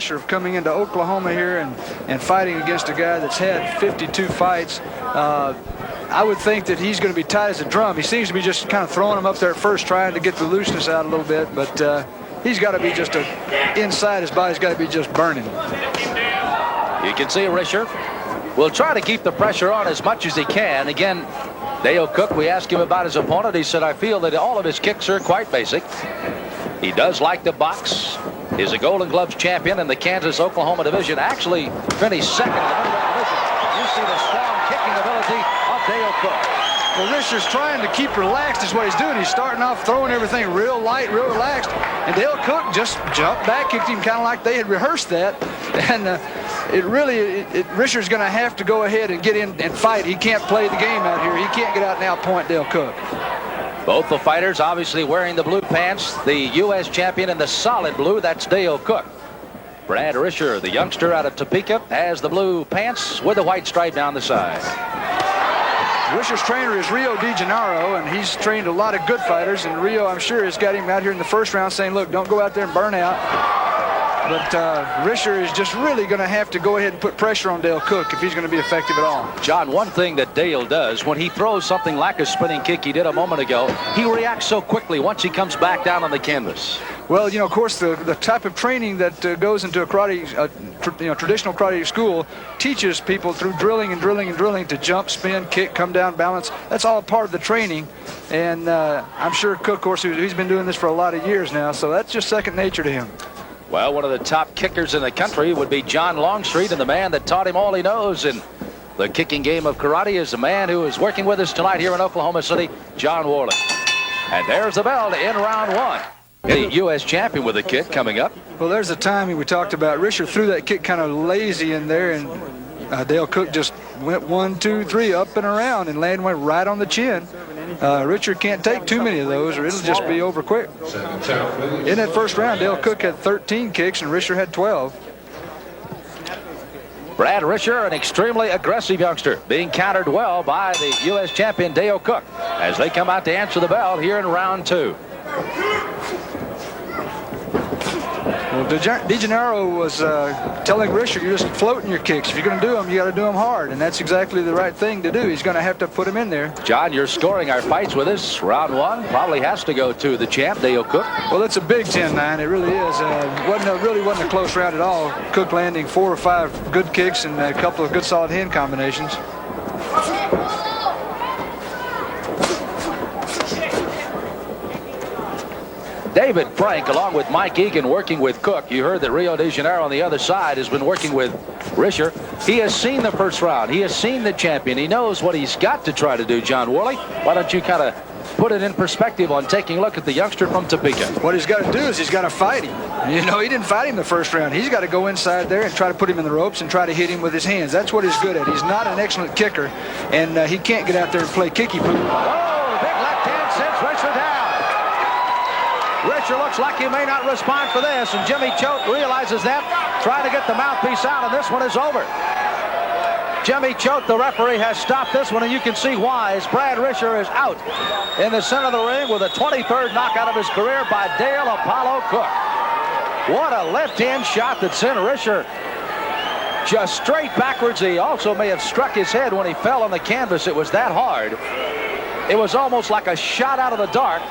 pressure of coming into Oklahoma here and fighting against a guy that's had 52 fights. I would think that he's going to be tight as a drum. He seems to be just kind of throwing him up there at first, trying to get the looseness out a little bit, but he's got to be just inside his body's got to be just burning. You can see Rischer will try to keep the pressure on as much as he can. Again, Dale Cook, we asked him about his opponent. He said, I feel that all of his kicks are quite basic. He does like to box. He's a Golden Gloves champion in the Kansas-Oklahoma division. Actually finished second in the middleweight division. You see the strong kicking ability of Dale Cook. Well, Rischer's trying to keep relaxed is what he's doing. He's starting off throwing everything real light, real relaxed. And Dale Cook just jumped back, kicked him kind of like they had rehearsed that. And Rischer's going to have to go ahead and get in and fight. He can't play the game out here. He can't get out and outpoint Dale Cook. Both the fighters obviously wearing the blue pants. The U.S. champion in the solid blue, that's Dale Cook. Brad Rischer, the youngster out of Topeka, has the blue pants with a white stripe down the side. Rischer's trainer is Rio de Janeiro, and he's trained a lot of good fighters. And Rio, I'm sure, has got him out here in the first round saying, look, don't go out there and burn out. But Rischer is just really going to have to go ahead and put pressure on Dale Cook if he's going to be effective at all. John, one thing that Dale does when he throws something like a spinning kick he did a moment ago, he reacts so quickly once he comes back down on the canvas. Well, you know, of course, the type of training that goes into a karate, traditional karate school teaches people through drilling and drilling and drilling to jump, spin, kick, come down, balance. That's all part of the training. And I'm sure Cook, of course, he's been doing this for a lot of years now, so that's just second nature to him. Well, one of the top kickers in the country would be John Longstreet, and the man that taught him all he knows in the kicking game of karate is the man who is working with us tonight here in Oklahoma City, John Worley. And there's the bell to end round one. The U.S. champion with a kick coming up. Well, there's the timing we talked about. Rischer threw that kick kind of lazy in there, and Dale Cook just went 1, 2, 3 up and around, and went right on the chin. Rischer can't take too many of those or it'll just be over quick. In that first round, Dale Cook had 13 kicks and Rischer had 12. Brad Rischer, an extremely aggressive youngster, being countered well by the U.S. champion Dale Cook as they come out to answer the bell here in round two. Well, De Janeiro was telling Rischer, you're just floating your kicks. If you're going to do them, you got to do them hard, and that's exactly the right thing to do. He's going to have to put them in there. John, you're scoring our fights with us. Round one probably has to go to the champ, Dale Cook. Well, it's a big 10-9. It really is. Really wasn't a close round at all. Cook landing 4 or 5 good kicks and a couple of good solid hand combinations. David Frank, along with Mike Egan, working with Cook. You heard that Rio de Janeiro on the other side has been working with Rischer. He has seen the first round. He has seen the champion. He knows what he's got to try to do, John Worley. Why don't you kind of put it in perspective on taking a look at the youngster from Topeka? What he's got to do is he's got to fight him. You know, he didn't fight him the first round. He's got to go inside there and try to put him in the ropes and try to hit him with his hands. That's what he's good at. He's not an excellent kicker, and he can't get out there and play kicky-poo. Oh, big left hand sends Rischer down. Rischer looks like he may not respond for this, and Jimmy Choate realizes that, trying to get the mouthpiece out, and this one is over. Jimmy Choate, the referee, has stopped this one, and you can see why, as Brad Rischer is out in the center of the ring with a 23rd knockout of his career by Dale Apollo Cook. What a left-hand shot that sent Rischer just straight backwards. He also may have struck his head when he fell on the canvas. It was that hard. It was almost like a shot out of the dark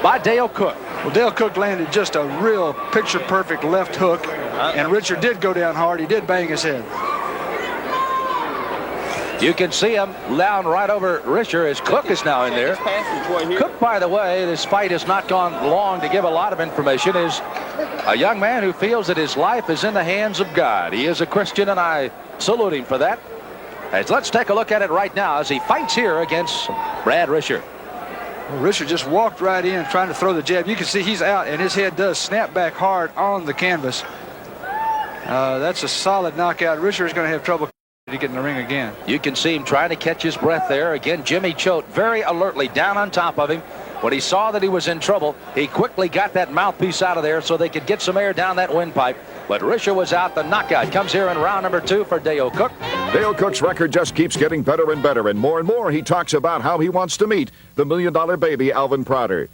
by Dale Cook. Well, Dale Cook landed just a real picture-perfect left hook, and Rischer did go down hard. He did bang his head. You can see him down right over Rischer as Cook is now in there. Cook, by the way, this fight has not gone long to give a lot of information, is a young man who feels that his life is in the hands of God. He is a Christian, and I salute him for that. As let's take a look at it right now as he fights here against Brad Rischer. Well, Rischer just walked right in trying to throw the jab. You can see he's out, and his head does snap back hard on the canvas. That's a solid knockout. Rischer is going to have trouble to get in the ring again. You can see him trying to catch his breath there. Again, Jimmy Choate very alertly down on top of him. When he saw that he was in trouble, he quickly got that mouthpiece out of there so they could get some air down that windpipe. But Rischer was out. The knockout comes here in round number 2 for Dale Cook. Dale Cook's record just keeps getting better and better, and more he talks about how he wants to meet the $1 Million Baby, Alvin Prouder.